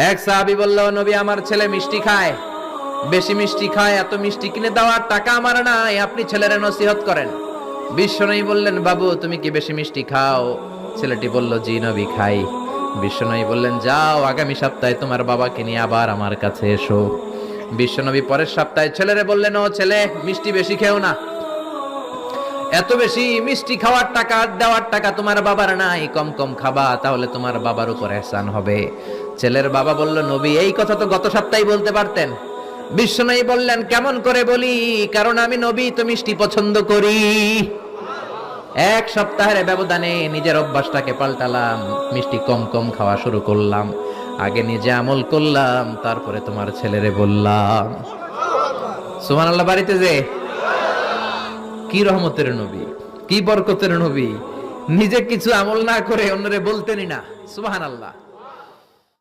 এক সাহাবী বলল, নবী আমার ছেলে মিষ্টি খায়, বেশি মিষ্টি খায়, এত মিষ্টি কিনে দেওয়ার টাকা আমার নাই, আপনি ছেলের নসিহত করেন। বিশ্বনবী বললেন, বাবু তুমি কি বেশি মিষ্টি খাও? ছেলেটি বলল, জি নবী খাই। বিশ্বনবী বললেন, যাও আগামী সপ্তাহে তোমার বাবাকে নিয়ে আবার আমার কাছে এসো। বিশ্বনবী পরের সপ্তাহে ছেলেরে বললেন, ও ছেলে মিষ্টি বেশি খেও না, এত বেশি মিষ্টি খাওয়ার টাকা দেওয়ার টাকা তোমার বাবার নাই, কম কম খাবা, তাহলে তোমার বাবার উপর ihsan হবে। ছেলের বাবা বলল, নবী এই কথা তো গত সপ্তাহে বলতে পারতেন। বিশ্বনবী বললেন, কেমন করে বলি, কারণ আমি নবী তো মিষ্টি পছন্দ করি। এক সপ্তাহের ব্যবধানে নিজের অভ্যাসটাকে পাল্টালাম, মিষ্টি কম কম খাওয়া শুরু করলাম, আগে নিজে আমল করলাম, তারপরে তোমার ছেলেরে বললাম। সুবহানাল্লাহ। বাড়িতে যে কি রহমতের নবী, কি বরকতের নবী, নিজে কিছু আমল না করে অন্যরে বলতেনই না। সুবহানাল্লাহ।